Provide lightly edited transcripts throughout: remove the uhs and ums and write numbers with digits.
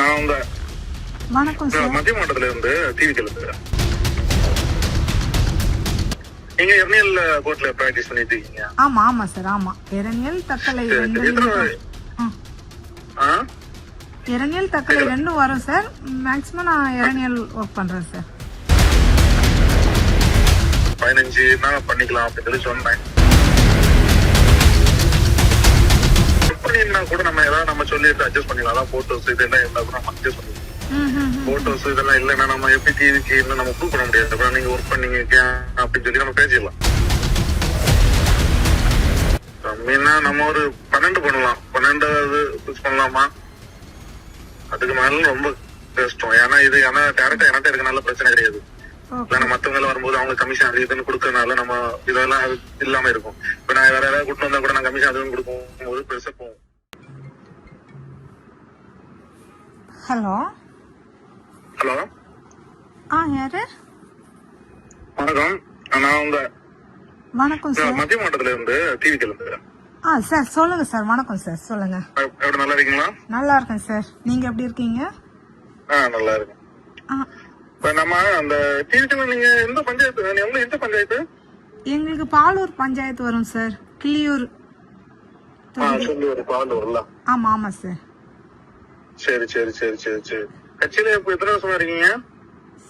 நான் உங்க வணக்கம் சார். மத்திய மாவட்டத்துல இருந்து டிவிக்கல இருக்கிறேன். நீங்க எர்னியல் கோர்ட்ல பிராக்டிஸ் பண்ணிட்டு இருக்கீங்க? ஆமா ஆமா சார். ஆமா, இரணியல் தக்கலை இரணியல் தக்கலை ரெண்டும் வரும் சார். மேக்ஸிமம் நான் இரணியல் ஒர்க் பண்றேன் சார். 15 பண்ணிக்கலாம் அப்படின்னு சொல்லி சொன்னேன். கூட நம்ம ஏதாவது நம்ம சொல்லி அட்ஜஸ்ட் பண்ணிக்கலாம். அதான் போட்டோஸ் இதெல்லாம் இருந்தா கூட நம்ம அட்ஜஸ்ட் பண்ணிக்கலாம். போட்டோஸ் இதெல்லாம் இல்லைன்னா நம்ம எப்படி டிவிக்கு இன்னும் நம்ம ப்ரூவ் பண்ண முடியாது. அப்புறம் நீங்க ஒர்க் பண்ணீங்க அப்படின்னு சொல்லி நம்ம பேசிடலாம். கம்மின்னா நம்ம ஒரு 12 பண்ணலாம். 12 ஃபிக்ஸ் பண்ணலாமா? அதுக்கு மேல ரொம்ப கஷ்டம். ஏன்னா இது டேரக்டா என்கிட்ட இருக்கனால பிரச்சனை கிடையாது. இல்லைன்னா மத்தவங்க வரும்போது அவங்க கமிஷன் அது இதுன்னு கொடுக்கறதுனால நம்ம இதெல்லாம் இல்லாம இருக்கும். இப்ப நான் வேற ஏதாவது கூட்டு வந்தா கூட நான் கமிஷன் அதுவும் கொடுக்கும் போது பெருசா போகும். ஹலோ ஹலோ, யாரு? வணக்கம். நான் உங்க வணக்கம் சார். மத்திய மாவட்டத்துல இருந்து டிவிக்கல இருக்கிறேன். சார் சொல்லுங்க சார். வணக்கம் சார், சொல்லுங்க. எப்படி நல்லா இருக்கீங்களா? நல்லா இருக்கேன் சார். நீங்க எப்படி இருக்கீங்க? நல்லா இருக்கேன். இப்ப நம்ம அந்த டிவிக்கல நீங்க எந்த பஞ்சாயத்து? எந்த பஞ்சாயத்து? எங்களுக்கு பாலூர் பஞ்சாயத்து வரும் சார். கிளியூர். பாலூர்ல? ஆமா ஆமா சார். சரி சரி சரி சரி சரி. கட்சியில இப்ப எத்தனை வருஷமா இருக்கீங்க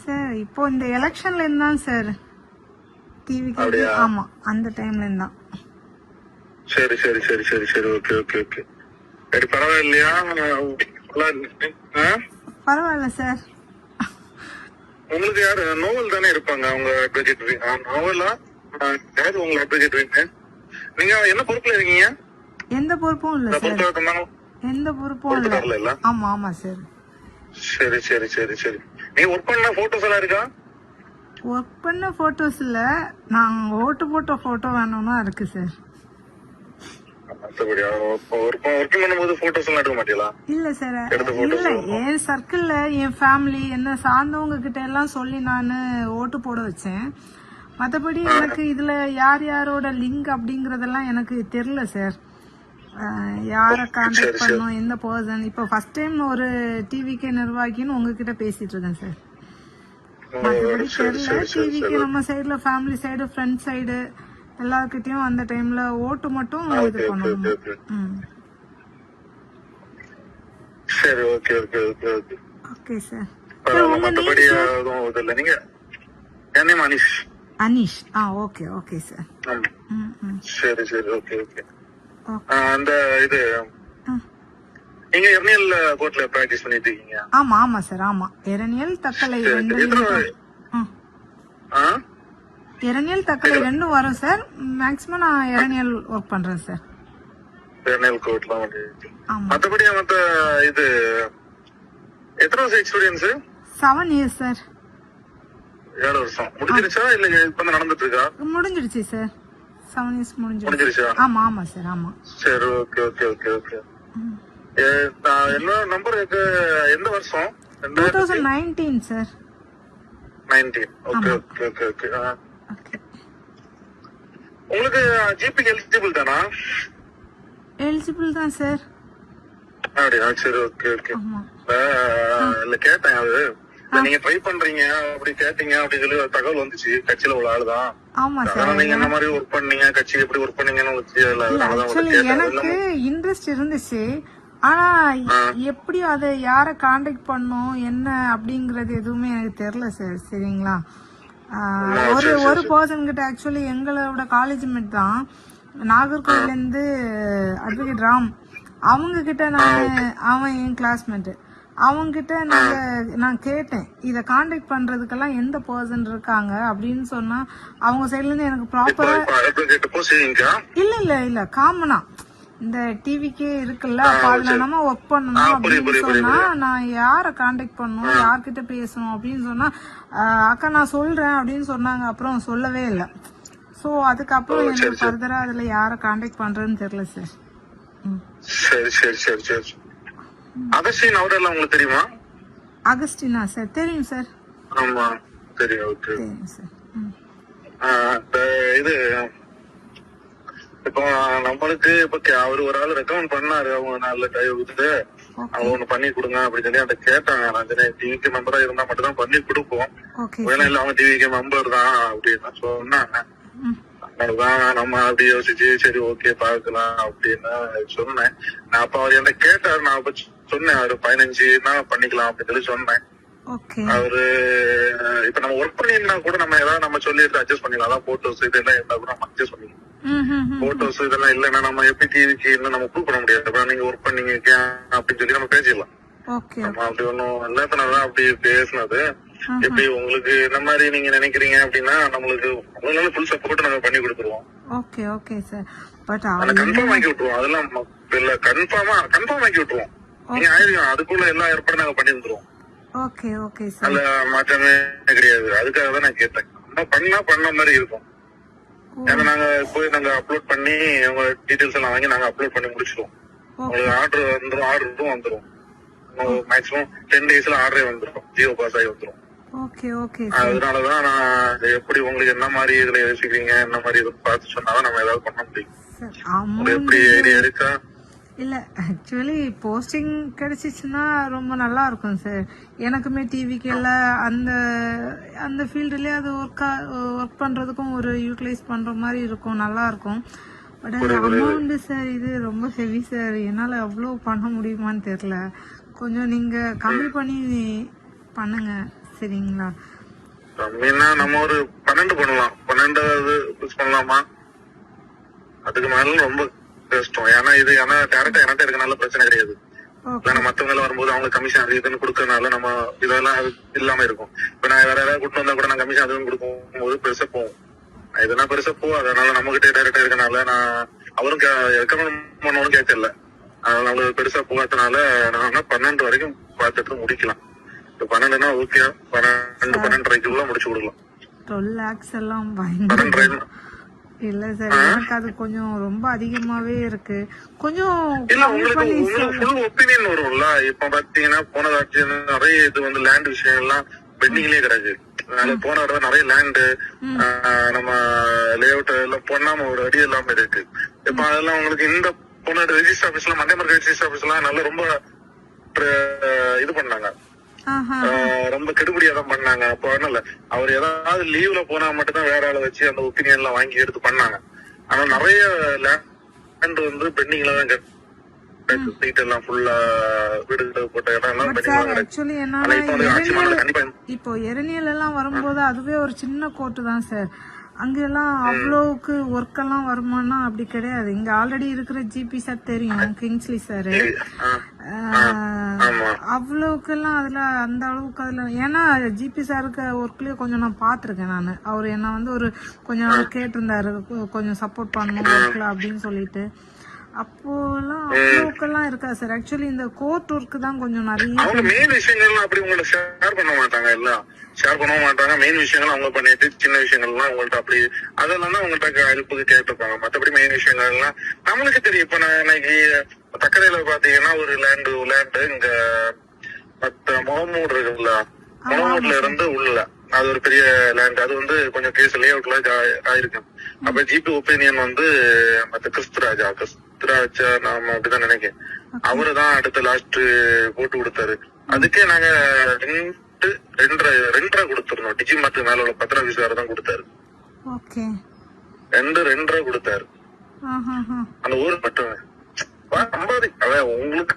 சார்? இப்போ இந்த எலெக்ஷன்ல இருந்தான் சார் டிவிக்கு. ஆமா, அந்த டைம்ல இருந்தான். சரி சரி சரி சரி சரி. Okay okay okay. சரி, பரவாயில்லையா? பரவாயில்ல சார். உங்களுக்கு யாரு நோவல் தானே இருப்பாங்க அவங்க அட்வொகேட்? நோவலா யாரு உங்க அட்வொகேட்? நீங்க என்ன பொறுப்புல இருக்கீங்க? எந்த பொறுப்பும் இல்ல சார். எந்த பொறுப்பும் இல்ல. ஆமா ஆமா சார். சரி சரி சரி சரி. நீ ஒர்க் பண்ண போட்டோஸ் எல்லாம் இருக்கா? ஒர்க் பண்ண போட்டோஸ் இல்ல, நான் ஓட்டு போட்ட போட்டோ வேணும்னா இருக்கு சார். ஒர்க்கிங் பண்ணும்போது போட்டோஸ் எல்லாம் எடுக்க மாட்டீங்களா? இல்ல சார், இல்ல. என் சர்க்கிள்ல என் ஃபேமிலி என்ன சார்ந்தவங்க கிட்ட எல்லாம் சொல்லி நான் ஓட்டு போட வச்சேன். மத்தபடி எனக்கு இதுல யார் யாரோட லிங்க் அப்படிங்கறதெல்லாம் எனக்கு தெரியல சார். யார கான்டாக்ட் பண்ணும், எந்த பர்சன். இப்ப ஃபர்ஸ்ட் டைம் ஒரு டிவிக்கு நிர்வாகின்னு உங்ககிட்ட பேசிட்டு இருக்கேன் சார். மற்றபடி தெரியல. டிவிக்கு நம்ம சைடுல ஃபேமிலி சைடு, ஃப்ரெண்ட் சைடு எல்லார்கிட்டயும் அந்த டைம்ல ஓட்டு மட்டும் இது பண்ணணும். சரி, okay okay okay okay. Okay sir. மத்தபடி இல்ல. நீங்க என்ன Anish? Anish. Okay okay sir. சரி சரி. Okay okay. அந்த இது நீங்க எர்னியல் கோர்ட்ல பிராக்டிஸ் பண்ணிட்டு இருக்கீங்க? ஆமா ஆமா சார். ஆமா, இரணியல் தக்கலை இரணியல் தக்கலை ரெண்டும் வரும் சார். மேக்ஸிமம் நான் இரணியல் ஒர்க் பண்றேன் சார். இரணியல் கோர்ட்ல. மத்தபடி மத்த இது எத்தனை வருஷம் எக்ஸ்பீரியன்ஸ்? 7 years sir. 7 வருஷம் முடிஞ்சிருச்சா இல்ல இப்ப நடந்துட்டு இருக்கா? முடிஞ்சிருச்சு சார். 7 years முடிஞ்சிருச்சா? ஆமா ஆமா சார். ஆமா. சரி, ஓகே ஓகே ஓகே ஓகே. என்ன நம்பர்? எந்த வருஷம்? 2019 sir. 19. Okay okay okay okay. உங்களுக்கு ஜிபிக்கு எலிஜிபிள் தானா? எலிஜிபிள் தான் சார். அப்படியா? சரி, ஓகே ஓகே. இல்ல கேட்டேன். அது நீங்க ட்ரை பண்றீங்க அப்படி கேட்டீங்க அப்படின்னு சொல்லி தகவல் வந்துச்சு. கட்சியில உள்ள ஆளுதான். ஆமா சார். நீங்க என்ன மாதிரி ஒர்க் பண்ணீங்க, கட்சி எப்படி ஒர்க் பண்ணீங்கன்னு உங்களுக்கு தெரியல. எனக்கு இன்ட்ரெஸ்ட் இருந்துச்சு. ஆனா எப்படி அதை யார கான்டாக்ட் பண்ணும் என்ன அப்படிங்கறது எதுவுமே எனக்கு தெரியல சார். சரிங்களா? ஒரு பர்சன் கிட்ட ஆக்சுவலி எங்களோட காலேஜ் மேட் தான், நாகர்கோவில்ல இருந்து அட்வொகேட் ராம். அவங்க கிட்ட அவன் என் கிளாஸ்மேட். அவங்க கிட்ட நான் கேட்டேன் இத கான்டாக்ட் பண்றதுக்கெல்லாம் எந்த பர்சன் இருக்காங்க அப்படின்னு சொன்னா அவங்க சைடுல இருந்து எனக்கு ப்ராப்பரா இல்ல இல்ல இல்ல காமனா இந்த டிவிக்கே இருக்குல்ல, அதுல நம்ம ஒர்க் பண்ணணும் அப்படின்னு சொன்னா நான் யார கான்டாக்ட் பண்ணணும், யார்கிட்ட பேசணும் அப்படின்னு சொன்னா அக்கா நான் சொல்றேன் அப்படின்னு சொன்னாங்க. அப்புறம் சொல்லவே இல்லை. சோ அதுக்கப்புறம் எனக்கு ஃபர்தரா அதுல யார கான்டாக்ட் பண்றதுன்னு தெரியல சார். சரி சரி சரி சரி. அகஸ்டின் அவரெல்லாம் உங்களுக்கு தெரியுமா? Agustina sir? தெரியும் சார். ஆமா தெரியும். ஓகே தெரியும் சார். இது இப்போ நம்மளுக்கு இப்ப அவரு ஒரு ஆள் ரெக்கமெண்ட் பண்ணாரு அவங்க நல்ல டைவ் விட்டு. அவங்க ஒண்ணு பண்ணி கொடுங்க அப்படின்னு சொல்லி அந்த கேட்டாங்க. ரஞ்சனி டிவிக்கு மெம்பரா இருந்தா மட்டும் தான் பண்ணி கொடுப்போம், வேணா இல்ல அவங்க டிவிக்கு மெம்பர் தான் அப்படின்னு சொன்னாங்க. அதனாலதான் நம்ம அப்படி யோசிச்சு சரி ஓகே பாக்கலாம் அப்படின்னு சொன்னேன். நான் அப்ப அவர் என்ன கேட்டாரு, நான் அப்ப சொன்னேன் அவரு 15 பண்ணிக்கலாம் அப்படின்னு சொல்லி சொன்னேன். அவரு இப்ப நம்ம ஒர்க் பண்ணிருந்தா கூட நம்ம ஏதாவது நம்ம சொல்லி அட்ஜஸ்ட் பண்ணிக்கலாம். அதான் போட்டோஸ் இதெல்லாம் இருந்தா கூட நம்ம அட்ஜஸ்ட் பண்ணிக்கலாம். போட்டோஸ் இதெல்லாம் இல்லன்னா நம்ம எப்படி டிவிக்கு நம்ம ப்ரூவ் பண்ண முடியாது. நீங்க ஒர்க் பண்ணீங்க அப்படின்னு சொல்லி நம்ம பேசிடலாம். நம்ம அப்படி ஒன்னும் எல்லாத்தனாலதான் அப்படி பேசினது. எப்படி உங்களுக்கு இந்த மாதிரி நீங்க நினைக்கிறீங்க அப்படின்னா நம்மளுக்கு உங்களால ஃபுல் சப்போர்ட் நாங்க பண்ணி கொடுத்துருவோம். கன்ஃபார்ம் ஆக்கி விட்டுருவோம். அதெல்லாம் இல்ல கன்ஃபார்ம் ஆக்கி விட்டுருவோம். நீங்க ஆயிருக்கோம் அதுக்குள்ள எல்லா ஏற்பாடும் நாங்க பண்ணி வந்துருவோம். அதுல மாற்றமே கிடையாது. அதுக்காக தான் நான் கேட்டேன். பண்ண மாதிரி இருக்கும். ஏன்னா நாங்க போய் நாங்க அப்லோட் பண்ணி உங்க டீடைல்ஸ் எல்லாம் வாங்கி நாங்க அப்லோட் பண்ணி முடிச்சிடுவோம். உங்களுக்கு ஆர்டரும் வந்துரும். மேக்ஸிமம் 10 daysல ஆர்டரே வந்துரும். ஜியோ பாஸ் ஆகி வந்துரும். அதனாலதான் நான் எப்படி உங்களுக்கு என்ன மாதிரி இதுல யோசிக்கிறீங்க, என்ன மாதிரி இது பார்த்து சொன்னாதான் நம்ம ஏதாவது பண்ண முடியும். எப்படி ஐடியா இருக்கா? இல்ல ஆக்சுவலி போஸ்டிங் கிடைச்சிச்சுன்னா ரொம்ப நல்லா இருக்கும் சார். எனக்குமே டிவிக்கேல அந்த அந்த ஃபீல்டுலயே அது ஒர்க் பண்றதுக்கும் ஒரு யூட்டிலைஸ் பண்ற மாதிரி இருக்கும், நல்லா இருக்கும். பட் அமௌண்ட் சார் இது ரொம்ப ஹெவி சார். என்னால அவ்வளோ பண்ண முடியுமான்னு தெரியல. கொஞ்சம் நீங்க கம்மி பண்ணி பண்ணுங்க சரிங்களா? கம்மின்னா நம்ம ஒரு 12 பண்ணலாம். 12 புஷ் பண்ணலாமா? அதுக்கு மேல ரொம்ப கஷ்டம். ஏன்னா இது டேரக்டா என்கிட்ட இருக்கனால பிரச்சனை கிடையாது. மத்தவங்க எல்லாம் வரும்போது அவங்க கமிஷன் அது இதுன்னு கொடுக்கறதுனால நம்ம இதெல்லாம் இல்லாம இருக்கும். இப்ப நான் வேற ஏதாவது கூட்டு வந்தா கூட நான் கமிஷன் அதுன்னு கொடுக்கும் போது பெருசா போகும். இதெல்லாம் பெருசா போகும். அதனால நம்ம கிட்டே டேரக்டா இருக்கனால நான் அவரும் ரெக்கமெண்ட் பண்ணவனும் கேட்கல. அதனால நம்மளுக்கு பெருசா போகாதனால நான் 12 வரைக்கும் பார்த்துட்டு முடிக்கலாம். 12னா ஓகே, 12.5 முடிச்சு கொடுக்கலாம். 12 lakhs எல்லாம் பயங்கர இல்ல சார். எனக்கு அது கொஞ்சம் ரொம்ப அதிகமாவே இருக்கு. கொஞ்சம் இல்ல உங்களுக்கு ஃபுல் ஒப்பீனியன் வரும்ல. இப்ப பாத்தீங்கன்னா போன ஆட்சி நிறைய இது வந்து லேண்ட் விஷயம் எல்லாம் பெண்டிங்லயே கிடக்கு. அதனால போன தடவை நிறைய லேண்டு நம்ம லேஅவுட் எல்லாம் பண்ணாம ஒரு அடி இல்லாம இருக்கு. இப்ப அதெல்லாம் உங்களுக்கு இந்த போன ரெஜிஸ்டர் ஆபீஸ்ல மண்டேமர் ரெஜிஸ்டர் ஆபீஸ் எல்லாம் நல்லா ரொம்ப இது பண்ணாங்க, ரொம்ப கெடுபடியா தான் பண்ணாங்க. அப்ப ஒண்ணும் அவர் ஏதாவது லீவ்ல போனா மட்டும் தான் வேற ஆளை வச்சு அந்த ஒப்பீனியன் எல்லாம் வாங்கி எடுத்து பண்ணாங்க. ஆனா நிறைய லேண்ட் வந்து பெண்டிங்ல தான் சீட் எல்லாம் ஃபுல்லா வீடு போட்ட இடம் எல்லாம். இப்போ எரணியல் எல்லாம் வரும்போது அதுவே ஒரு சின்ன கோர்ட்டு தான் சார். அங்கெல்லாம் அவ்வளவுக்கு ஒர்க் எல்லாம் வருமானா அப்படி கிடையாது. இங்க ஆல்ரெடி இருக்கிற ஜிபி சார் தெரியும், கிங்ஸ்லி சார். அவ்வளவுக்கு எல்லாம் அதுல அந்த அளவுக்கு அதுல ஏன்னா ஜிபி சாருக்கு ஒர்க்லயே கொஞ்சம் நான் பாத்திருக்கேன். நான் அவர் என்ன வந்து ஒரு கொஞ்ச நாள் கேட்டிருந்தாரு கொஞ்சம் சப்போர்ட் பண்ணணும் ஒர்க்ல அப்படின்னு சொல்லிட்டு. அப்போ எல்லாம் அவ்வளவுக்கெல்லாம் இருக்கா சார். ஆக்சுவலி இந்த கோர்ட் ஒர்க் தான் கொஞ்சம் நிறைய மெயின் விஷயங்கள்லாம் அப்படி உங்களை ஷேர் பண்ண மாட்டாங்க. எல்லாம் ஷேர் பண்ண மாட்டாங்க. மெயின் விஷயங்கள் அவங்க பண்ணிட்டு சின்ன விஷயங்கள்லாம் உங்கள்ட்ட அப்படி அதெல்லாம் தான் உங்கள்ட்ட ஹெல்ப்புக்கு கேட்டிருப்பாங்க. மற்றபடி மெயின் விஷயங்கள் எல்லாம் நம்மளுக்கு தெரியும். இப்ப நான் இன்னைக்கு தக்கரையில பாத்தீங்கன்னா ஒரு லேண்டு இங்க மத்த முகமூடு இருக்குல்ல, முகமூட்ல இருந்து உள்ள அது ஒரு பெரிய லேண்ட். அது வந்து கொஞ்சம் கேஸ் லேஅவுட்ல ஆயிருக்கு. அப்ப ஜிபி ஒப்பீனியன் வந்து மத்த கிறிஸ்துராஜா நாம அப்படிதான் நினைக்கிறேன். அவரு தான் அடுத்த லாஸ்ட் போட்டு கொடுத்தாரு. அதுக்கே நாங்க 2.5 கொடுத்துருந்தோம். டிஜி மார்க்கு மேல உள்ள பத்திர ஆபீஸ்கார தான் கொடுத்தாரு. 2.5 கொடுத்தாரு. அந்த ஊர் மட்டும் உங்களுக்கு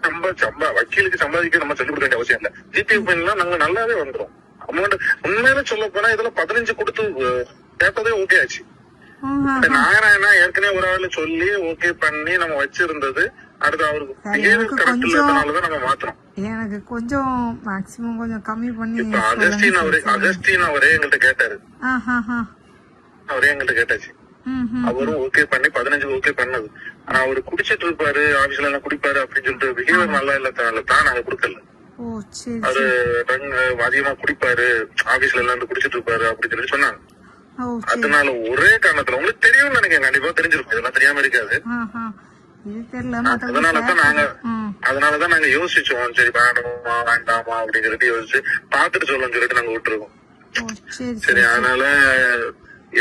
வக்கீலுக்கு சம்பாதிக்க நம்ம சொல்லிக் கொடுக்க வேண்டிய அவசியம் இல்ல. ஜிபி ஒப்பீனியன் நாங்க நல்லாவே வந்துடும். அமௌண்ட் உண்மையில சொல்ல போனா இதுல 15 கொடுத்து கேட்டதே ஓகே ஆச்சு. நாராயணா ஏற்கனவே ஒரு ஆளு சொல்லி ஓகே பண்ணி நம்ம வச்சிருந்தது. அடுத்து அவருக்கு கரெக்ட் இல்லாதனாலதான் நம்ம மாத்திரம். எனக்கு கொஞ்சம் மேக்ஸிமம் கொஞ்சம் கம்மி பண்ணி அகஸ்டின் அவரே எங்கள்கிட்ட கேட்டாரு. அவரே எங்கள்கிட்ட கேட்டாச்சு. அவரும் ஓகே பண்ணி 15 ஓகே பண்ணது. ஆனா அவரு குடிச்சிட்டு இருப்பாரு, ஆபீஸ்ல எல்லாம் குடிப்பாரு அப்படின்னு சொல்லிட்டு பிஹேவியர் நல்லா இல்ல தான் நாங்க கொடுக்கல. அவரு அதிகமா குடிப்பாரு, ஆபீஸ்ல எல்லாம் குடிச்சிட்டு இருப்பாரு அப்படின்னு சொல்லி சொன்னாங்க. அதனால ஒரே காரணத்துல உங்களுக்கு தெரியும் நினைக்கிறேன், கண்டிப்பா தெரிஞ்சிருக்கும், இதெல்லாம் தெரியாம இருக்காது. அதனாலதான் நாங்க யோசிச்சோம், சரி வேணுமா வேண்டாமா அப்படின்னு சொல்லிட்டு யோசிச்சு பாத்துட்டு சொல்லணும்னு சொல்லிட்டு நாங்க விட்டுருக்கோம். சரி, அதனால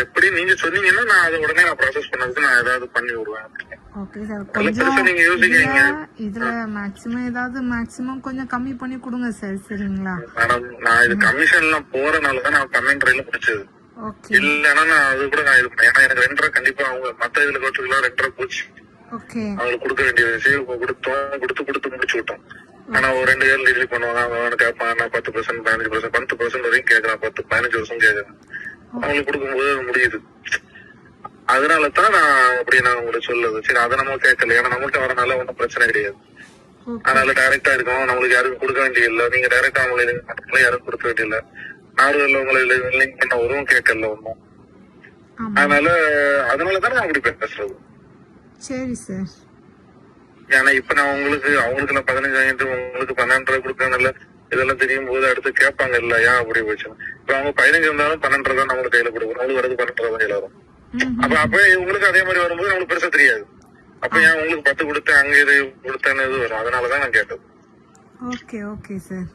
எப்படி நீங்க சொன்னீங்கன்னா நான் அதை உடனே நான் ப்ராசஸ் பண்ணதுக்கு நான் ஏதாவது பண்ணி விடுவேன். ஓகே சார், நல்ல கொஞ்சம் பெருசா நீங்க யோசிக்கிறீங்க இதுல மேக்ஸிமம் கொஞ்சம் கம்மி பண்ணி கொடுங்க சார், சரிங்களா? மேடம். நான் இது கமிஷன் எல்லாம் போறனாலதான் நான் 12.5 முடிச்சது. ஓகே இல்லன்னா நான் அது கூட நான் இது பண்ணேன். ஏன்னா எனக்கு 2.5 கண்டிப்பா அவங்க மத்த இதுல கோச்சுக்கலாம் 2.5 போச்சு. ஓகே அவங்களுக்கு கொடுக்க வேண்டியது சேவ் கொடுத்து முடிச்சு விட்டோம். ஆனா ஒரு 2 இயர் டிகிரி பண்ணுவாங்க. அவன் கேட்பான், நான் 10%, 15%, 10% வரைக்கும் கேட்கறான், 10-15 வருஷம் கேட்கறேன். அவங்களுக்கு கொடுக்கும்போது அது முடியுது. அதனாலதான் நான் அப்படி நான் உங்களுக்கு சொல்லுது. சரி, அதை நம்ம கேட்கல, ஏன்னா நம்மகிட்ட வரனால ஒன்றும் பிரச்சனை கிடையாது. ஓகே அதனால டைரக்டா இருக்கும், நம்மளுக்கு யாருக்கும் கொடுக்க வேண்டியதில்லை. நீங்க டைரக்டா அவங்களை யாரும் கொடுக்க வேண்டியதில்லை. நாடுகள்ல உங்களை லிங்க் பண்ண உருவம் கேட்கல ஒன்றும். ஆமா, அதனாலதான் நான் அப்படி பேசுறது. சரி சார். ஏன்னா இப்ப நான் அவங்களுக்கு நான் 15,000 உங்களுக்கு 12.5 கொடுக்கறதுல இதெல்லாம் தெரியும் போது அடுத்து கேட்பாங்க இல்ல, ஏன் அப்படி போச்சு. இப்ப அவங்க 15 இருந்தாலும் 12.5 தான் நம்மளுக்கு கையில கொடுக்கணும். அவங்களுக்கு வரது 12.5 தான் கையில வரும். அப்ப உங்களுக்கு அதே மாதிரி வரும்போது நம்மளுக்கு பெருசா தெரியாது. அப்ப ஏன் உங்களுக்கு 10 கொடுத்தேன் அங்க இது கொடுத்தேன்னு இது வரும். அதனாலதான் நான் கேட்டது. Okay okay sir.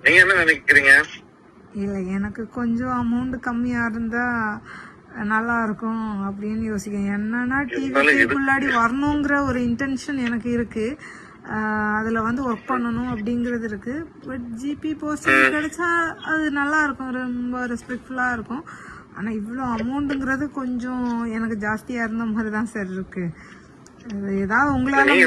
நீங்க என்ன நினைக்கிறீங்க? இல்ல, எனக்கு கொஞ்சம் அமௌண்ட் கம்மியா இருந்தா நல்லா இருக்கும் அப்படின்னு யோசிக்கிறேன். என்னன்னா டிவிக்குள்ளாடி வரணுங்கிற ஒரு இன்டென்ஷன் எனக்கு இருக்கு. அதுல வந்து ஒர்க் பண்ணணும் அப்படிங்கறது இருக்கு. பட் ஜிபி போஸ்டிங் கிடைச்சா அது நல்லா இருக்கும், ரொம்ப ரெஸ்பெக்ட்ஃபுல்லா இருக்கும். ஆனா இவ்வளோ அமௌண்ட்ங்கிறது கொஞ்சம் எனக்கு ஜாஸ்தியா இருந்த மாதிரி தான் சார் இருக்கு. ஏதாவது உங்களால